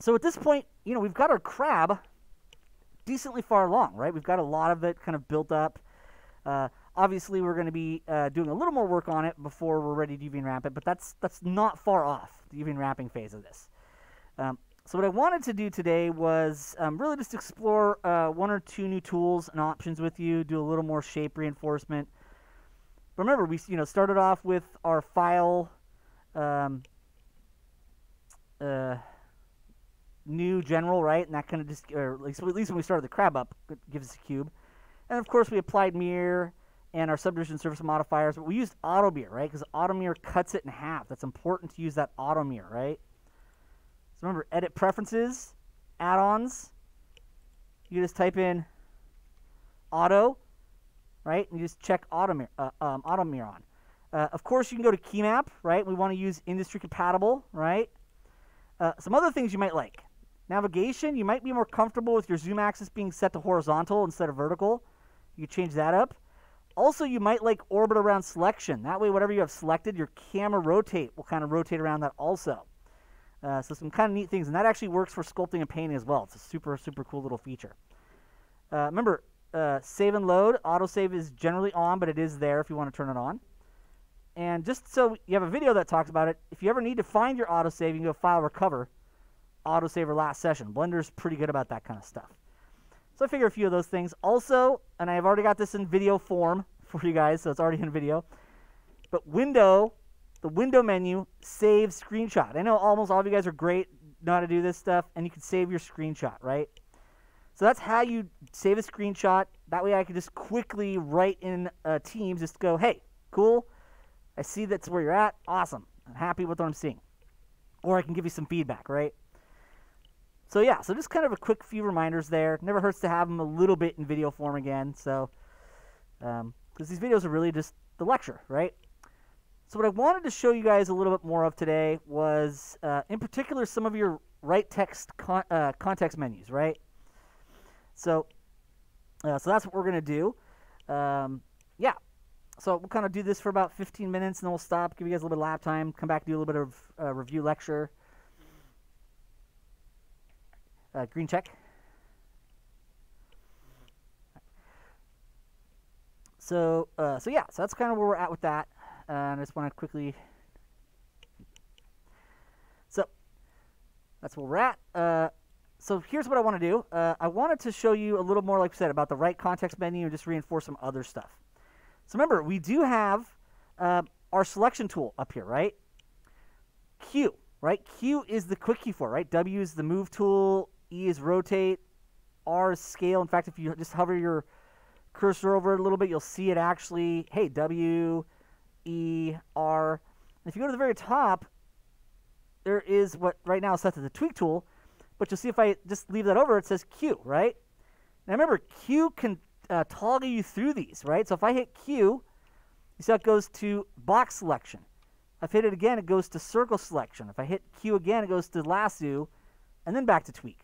So at this point, you know, we've got our crab decently far along, right? We've got a lot of it kind of built up. Obviously, we're going to be doing a little more work on it before we're ready to UV and wrap it, but that's not far off the UV and wrapping phase of this. So what I wanted to do today was really just explore one or two new tools and options with you, do a little more shape reinforcement. But remember, we started off with our file new general, right? And that kind of just, or at least when we started the crab up, it gives us a cube. And of course, we applied mirror and our subdivision surface modifiers, but we used auto mirror, right? Because auto mirror cuts it in half. That's important to use that auto mirror, right? So remember, edit preferences, add-ons. You just type in auto, right? And you just check auto mirror on. Of course, you can go to key map, right? We want to use industry compatible, right? Some other things you might like. Navigation, you might be more comfortable with your zoom axis being set to horizontal instead of vertical. You can change that up. Also, you might like orbit around selection. That way, whatever you have selected, your camera rotate will kind of rotate around that also. So some kind of neat things. And that actually works for sculpting and painting as well. It's a super, super cool little feature. Remember, save and load. Autosave is generally on, but it is there if you want to turn it on. And just so you have a video that talks about it, if you ever need to find your autosave, you can go File, Recover, Autosave or Last Session. Blender's pretty good about that kind of stuff. So I figure a few of those things. Also, and I've already got this in video form for you guys, so it's already in video. But the window menu, save screenshot. I know almost all of you guys are great, know how to do this stuff, and you can save your screenshot, right? So that's how you save a screenshot. That way I can just quickly write in Teams, just go, hey, cool. I see that's where you're at. Awesome. I'm happy with what I'm seeing. Or I can give you some feedback, right? So yeah, so just kind of a quick few reminders there. Never hurts to have them a little bit in video form again. So, because these videos are really just the lecture, right? So what I wanted to show you guys a little bit more of today was, in particular, some of your right text context menus, right? So, so that's what we're going to do. Yeah. So we'll kind of do this for about 15 minutes, and then we'll stop, give you guys a little bit of lap time, come back, do a little bit of review lecture. Green check. So, so yeah, so that's kind of where we're at with that. And I just want to quickly. So that's where we're at. So here's what I want to do. I wanted to show you a little more, like I said, about the right context menu and just reinforce some other stuff. So remember, we do have our selection tool up here, right? Q, right? Q is the quick key for it, right? W is the move tool. E is rotate. R is scale. In fact, if you just hover your cursor over it a little bit, you'll see it actually, hey, W, E, R. And if you go to the very top, there is what right now is set to the tweak tool. But you'll see if I just leave that over, it says Q, right? Now remember, Q can toggle you through these, right? So if I hit Q, you see how it goes to box selection. If I hit it again, it goes to circle selection. If I hit Q again, it goes to lasso, and then back to tweak.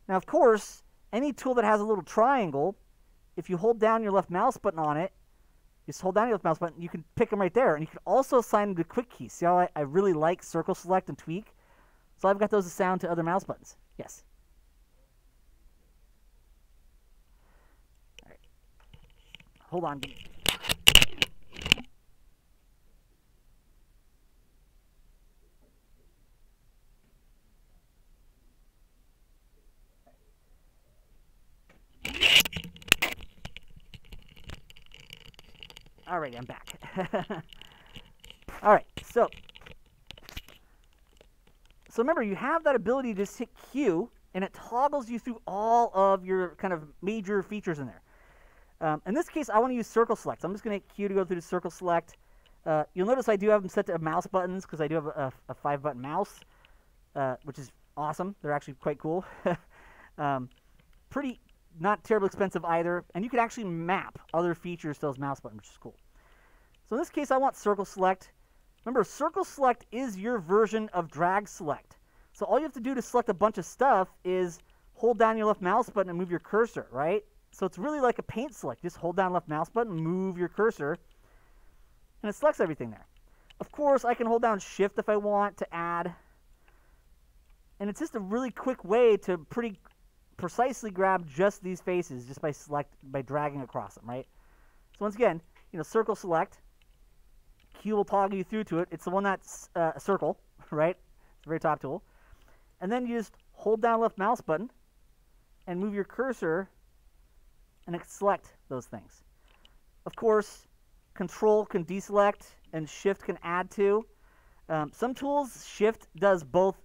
Now, of course, any tool that has a little triangle, if you hold down your left mouse button on it, just hold down your left mouse button, you can pick them right there. And you can also assign them to quick keys. See how I really like circle select and tweak? So I've got those assigned to other mouse buttons. Yes? All right. Hold on. All right, I'm back. All right, so remember, you have that ability to just hit Q, and it toggles you through all of your kind of major features in there. In this case, I want to use circle select. So I'm just going to hit Q to go through the circle select. You'll notice I do have them set to mouse buttons because I do have a 5-button mouse, which is awesome. They're actually quite cool. Pretty not terribly expensive either, and you can actually map other features to those mouse buttons, which is cool. So in this case, I want circle select. Remember, circle select is your version of drag select. So all you have to do to select a bunch of stuff is hold down your left mouse button and move your cursor, right? So it's really like a paint select. Just hold down left mouse button, move your cursor, and it selects everything there. Of course, I can hold down Shift if I want to add And it's just a really quick way to pretty precisely grab just these faces just by dragging across them, right? So once again, circle select. Q will toggle you through to it. It's the one that's a circle, right? It's the very top tool. And then you just hold down left mouse button and move your cursor and select those things. Of course, Control can deselect and Shift can add to. Some tools, Shift does both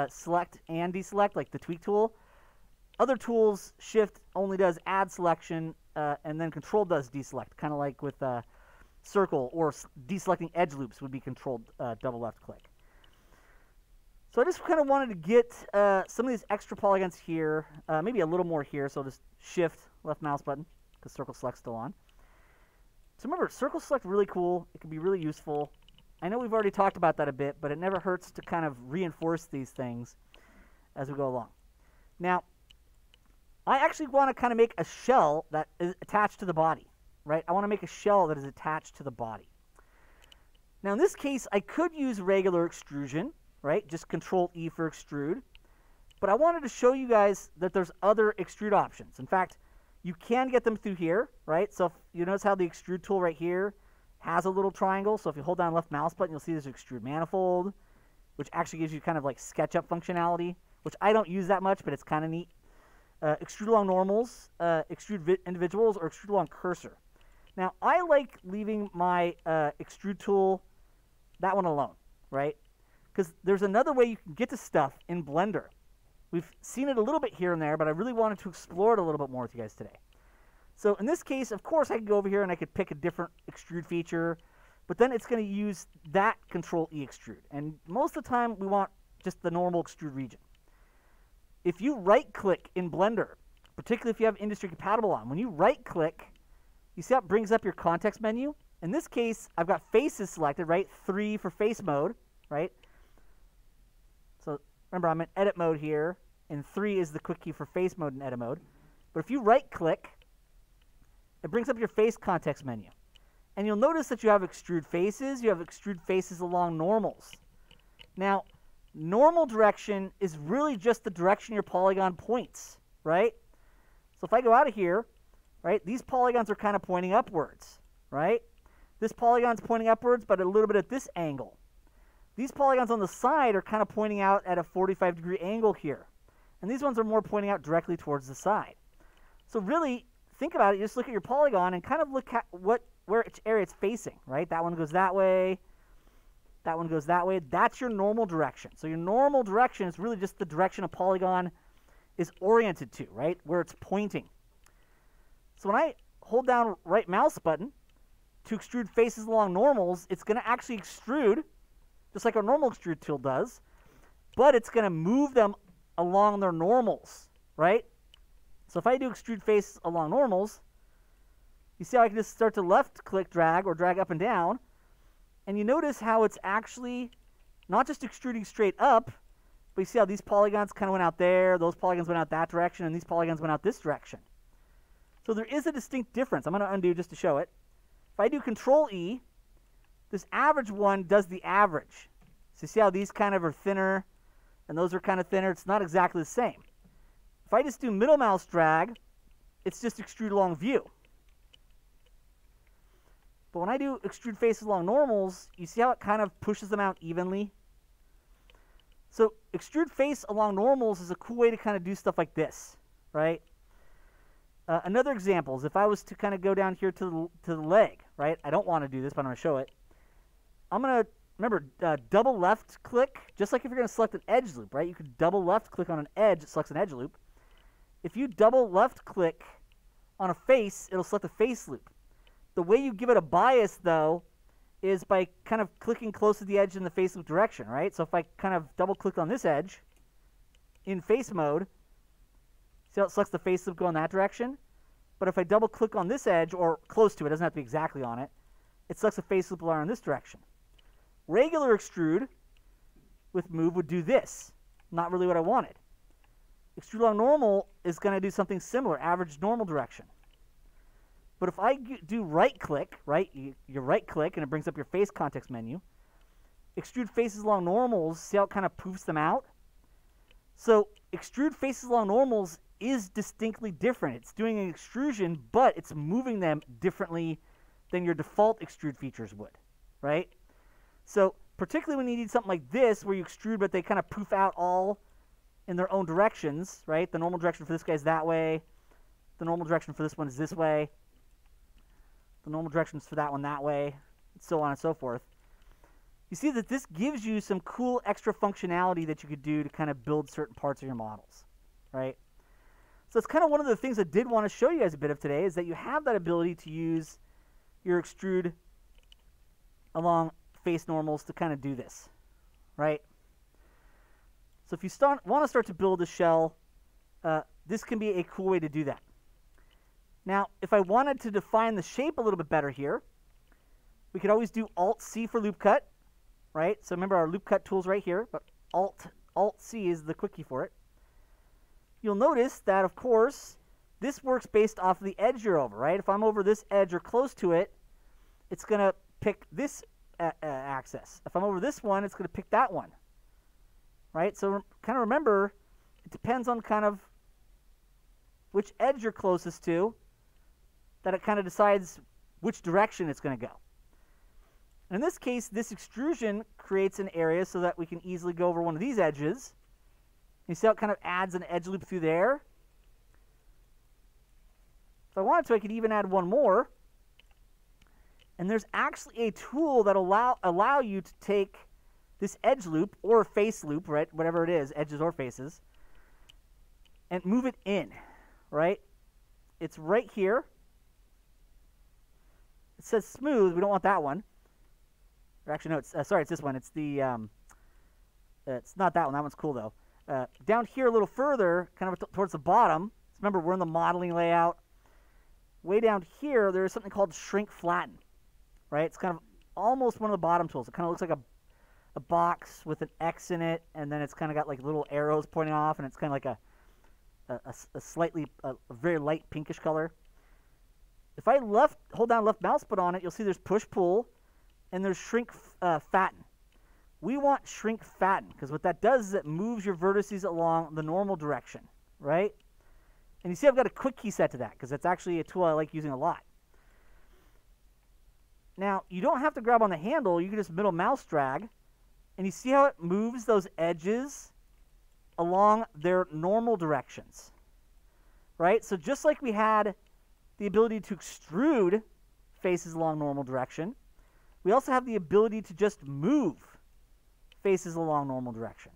select and deselect, like the tweak tool. Other tools, Shift only does add selection, and then Control does deselect, kind of like with circle, or deselecting edge loops would be Control double left click. So I just kind of wanted to get some of these extra polygons here, maybe a little more here, so I'll just Shift left mouse button, because circle select's still on. So remember, circle select really cool. It can be really useful. I know we've already talked about that a bit, but it never hurts to kind of reinforce these things as we go along. Now, I actually want to kind of make a shell that is attached to the body, right? I want to make a shell that is attached to the body. Now, in this case, I could use regular extrusion, right? Just Control E for extrude. But I wanted to show you guys that there's other extrude options. In fact, you can get them through here, right? So if you notice how the extrude tool right here has a little triangle. So if you hold down left mouse button, you'll see there's extrude manifold, which actually gives you kind of like SketchUp functionality, which I don't use that much, but it's kind of neat. Extrude along normals, extrude individuals, or extrude along cursor. Now, I like leaving my extrude tool, that one alone, right? Because there's another way you can get to stuff in Blender. We've seen it a little bit here and there, but I really wanted to explore it a little bit more with you guys today. So in this case, of course, I could go over here and I could pick a different extrude feature, but then it's going to use that Control E extrude. And most of the time, we want just the normal extrude region. If you right-click in Blender, particularly if you have industry compatible on, when you right-click, you see how it brings up your context menu? In this case, I've got faces selected, right? 3 for face mode, right? So remember, I'm in edit mode here, and 3 is the quick key for face mode in edit mode. But if you right-click, it brings up your face context menu. And you'll notice that you have extrude faces. You have extrude faces along normals. Now, normal direction is really just the direction your polygon points, right? So if I go out of here, right, these polygons are kind of pointing upwards, right? This polygon's pointing upwards, but a little bit at this angle. These polygons on the side are kind of pointing out at a 45-degree angle here. And these ones are more pointing out directly towards the side. So really, think about it. You just look at your polygon and kind of look at where each area it's facing, right? That one goes that way. That one goes that way. That's your normal direction. So your normal direction is really just the direction a polygon is oriented to, right? Where it's pointing. So when I hold down right mouse button to extrude faces along normals, it's going to actually extrude, just like our normal extrude tool does, but it's going to move them along their normals, right? So if I do extrude face along normals, you see how I can just start to left-click drag or drag up and down, and you notice how it's actually not just extruding straight up, but you see how these polygons kind of went out there, those polygons went out that direction, and these polygons went out this direction. So there is a distinct difference. I'm going to undo just to show it. If I do Control E, this average one does the average. So you see how these kind of are thinner, and those are kind of thinner. It's not exactly the same. If I just do middle mouse drag, it's just extrude along view. But when I do extrude faces along normals, you see how it kind of pushes them out evenly? So extrude face along normals is a cool way to kind of do stuff like this, right? Another example is if I was to kind of go down here to the leg, right? I don't want to do this, but I'm going to show it. I'm going to, remember, double left click, just like if you're going to select an edge loop, right? You could double left click on an edge, it selects an edge loop. If you double left click on a face, it'll select a face loop. The way you give it a bias, though, is by kind of clicking close to the edge in the face loop direction, right? So if I kind of double click on this edge in face mode, see how it selects the face loop going that direction? But if I double click on this edge, or close to it, doesn't have to be exactly on it, it selects a face loop line in this direction. Regular extrude with move would do this. Not really what I wanted. Extrude along normal is going to do something similar, average normal direction. But if I do right-click, right, you right-click and it brings up your face context menu. Extrude faces along normals, see how it kind of poofs them out? So extrude faces along normals is distinctly different. It's doing an extrusion, but it's moving them differently than your default extrude features would, right? So particularly when you need something like this, where you extrude, but they kind of poof out all in their own directions, right? The normal direction for this guy is that way. The normal direction for this one is this way. The normal directions for that one that way, and so on and so forth. You see that this gives you some cool extra functionality that you could do to kind of build certain parts of your models, right? So it's kind of one of the things I did want to show you guys a bit of today, is that you have that ability to use your extrude along face normals to kind of do this, right? So if you want to start to build a shell, this can be a cool way to do that. Now, if I wanted to define the shape a little bit better here, we could always do Alt-C for loop cut, right? So remember, our loop cut tool's right here, but Alt-C is the quick key for it. You'll notice that, of course, this works based off of the edge you're over, right? If I'm over this edge or close to it, it's going to pick this axis. If I'm over this one, it's going to pick that one, right? So kind of remember, it depends on kind of which edge you're closest to, that it kind of decides which direction it's going to go. And in this case, this extrusion creates an area so that we can easily go over one of these edges. You see how it kind of adds an edge loop through there? If I wanted to, I could even add one more. And there's actually a tool that allow you to take this edge loop or face loop, right, whatever it is, edges or faces, and move it in, right? It's right here. It says smooth. We don't want that one. Or actually, no, it's sorry, it's this one. It's the it's not that one. That one's cool though. Down here a little further, kind of towards the bottom. Remember, we're in the modeling layout. Way down here, there's something called shrink flatten, right? It's kind of almost one of the bottom tools. It kind of looks like a box with an X in it, and then it's kind of got like little arrows pointing off, and it's kind of like a very light pinkish color. If I hold down left mouse button on it, you'll see there's push pull, and there's shrink fatten. We want shrink fatten, because what that does is it moves your vertices along the normal direction, right? And you see I've got a quick key set to that, because that's actually a tool I like using a lot. Now, you don't have to grab on the handle. You can just middle mouse drag, and you see how it moves those edges along their normal directions, right? So just like we had the ability to extrude faces along normal direction, we also have the ability to just move faces along normal direction.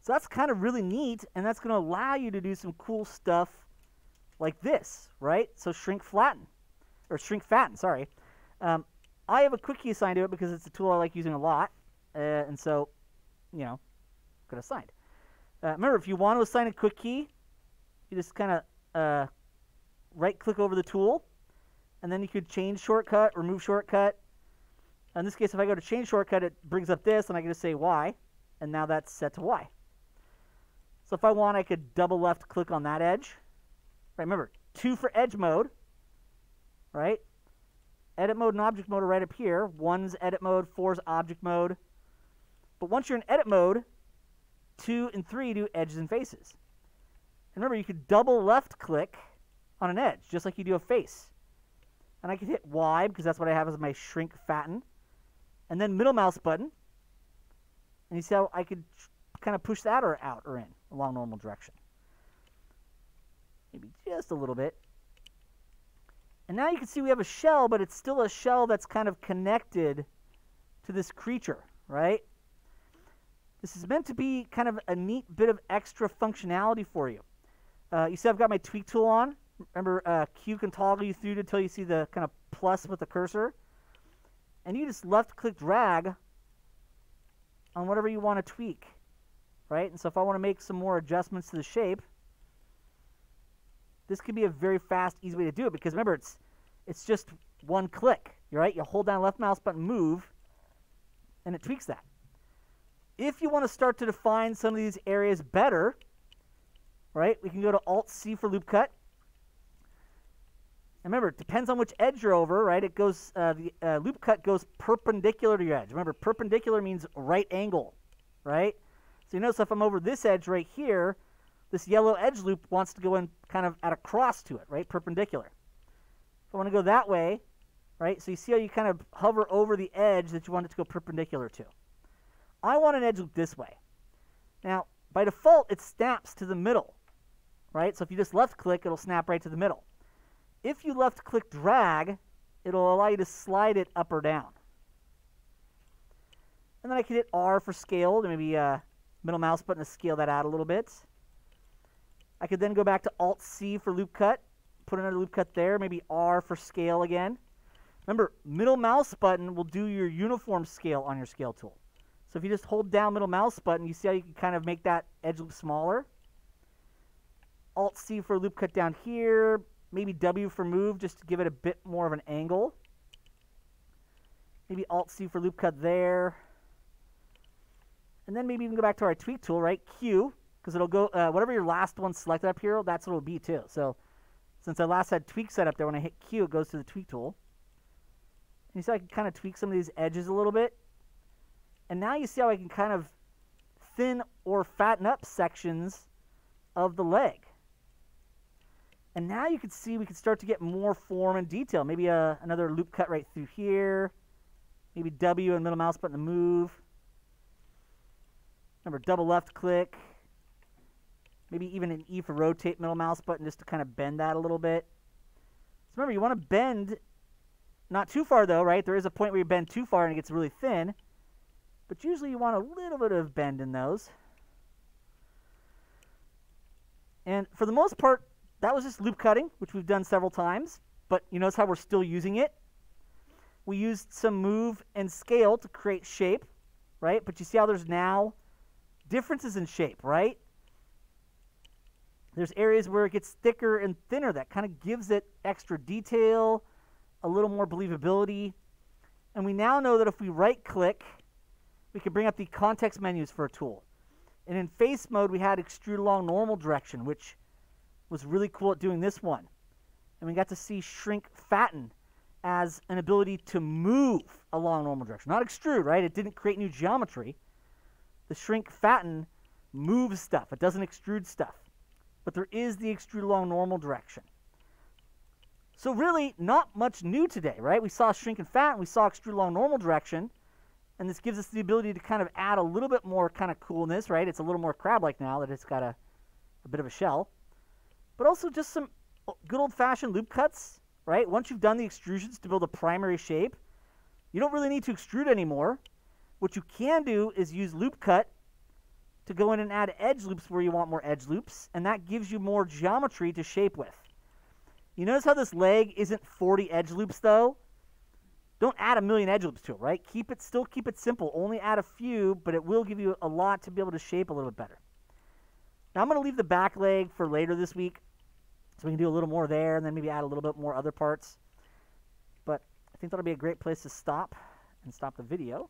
So that's kind of really neat, and that's going to allow you to do some cool stuff like this, right? So shrink fatten, sorry. I have a quick key assigned to it because it's a tool I like using a lot, and so, you know, got assigned. Remember, if you want to assign a quick key, you just kind of right-click over the tool, and then you could change shortcut, remove shortcut. In this case, if I go to change shortcut, it brings up this, and I can just say Y, and now that's set to Y. So if I want, I could double left click on that edge. Right, remember, 2 for edge mode, right? Edit mode and object mode are right up here. 1's edit mode, 4's object mode. But once you're in edit mode, 2 and 3 do edges and faces. And remember, you could double left click on an edge, just like you do a face. And I could hit Y, because that's what I have as my shrink fatten. And then middle mouse button. And you see how I could kind of push that or out or in along normal direction. Maybe just a little bit. And now you can see we have a shell, but it's still a shell that's kind of connected to this creature, right? This is meant to be kind of a neat bit of extra functionality for you. You see I've got my tweak tool on. Remember, Q can toggle you through until you see the kind of plus with the cursor. And you just left-click drag on whatever you want to tweak, right? And so if I want to make some more adjustments to the shape, this could be a very fast, easy way to do it, because remember, it's just one click, right? You hold down left mouse button, move, and it tweaks that. If you want to start to define some of these areas better, right, we can go to Alt-C for loop cut. And remember, it depends on which edge you're over, right? It goes, the loop cut goes perpendicular to your edge. Remember, perpendicular means right angle, right? So you notice if I'm over this edge right here, this yellow edge loop wants to go in kind of at a cross to it, right, perpendicular. If I want to go that way, right, so you see how you kind of hover over the edge that you want it to go perpendicular to. I want an edge loop this way. Now, by default, it snaps to the middle, right? So if you just left-click, it'll snap right to the middle. If you left-click drag, it'll allow you to slide it up or down. And then I can hit R for scale, to maybe middle mouse button to scale that out a little bit. I could then go back to Alt-C for loop cut, put another loop cut there, maybe R for scale again. Remember, middle mouse button will do your uniform scale on your scale tool. So if you just hold down middle mouse button, you see how you can kind of make that edge loop smaller. Alt-C for loop cut down here, maybe W for move just to give it a bit more of an angle. Maybe Alt-C for loop cut there. And then maybe even go back to our tweak tool, right? Q, because it'll go, whatever your last one selected up here, that's what it'll be too. So since I last had tweak set up there, when I hit Q, it goes to the tweak tool. And you see I can kind of tweak some of these edges a little bit. And now you see how I can kind of thin or fatten up sections of the leg. And now you can see we can start to get more form and detail. Maybe another loop cut right through here. Maybe W and middle mouse button to move. Remember, double left click. Maybe even an E for rotate middle mouse button just to kind of bend that a little bit. So remember, you want to bend, not too far though, right? There is a point where you bend too far and it gets really thin. But usually you want a little bit of bend in those. And for the most part, that was just loop cutting, which we've done several times. But you notice how we're still using it. We used some move and scale to create shape, right? But you see how there's now differences in shape, right? There's areas where it gets thicker and thinner. That kind of gives it extra detail, a little more believability. And we now know that if we right-click, we can bring up the context menus for a tool. And in face mode, we had extrude along normal direction, which was really cool at doing this one. And we got to see shrink fatten as an ability to move along normal direction. Not extrude, right? It didn't create new geometry. The shrink fatten moves stuff. It doesn't extrude stuff. But there is the extrude along normal direction. So really, not much new today, right? We saw shrink and fatten. We saw extrude along normal direction. And this gives us the ability to kind of add a little bit more kind of coolness, right? It's a little more crab-like now that it's got a bit of a shell. But also just some good old-fashioned loop cuts, right? Once you've done the extrusions to build a primary shape, you don't really need to extrude anymore. What you can do is use loop cut to go in and add edge loops where you want more edge loops, and that gives you more geometry to shape with. You notice how this leg isn't 40 edge loops, though? Don't add a million edge loops to it, right? Still keep it simple. Only add a few, but it will give you a lot to be able to shape a little bit better. Now I'm going to leave the back leg for later this week, so we can do a little more there, and then maybe add a little bit more other parts. But I think that'll be a great place to stop and stop the video.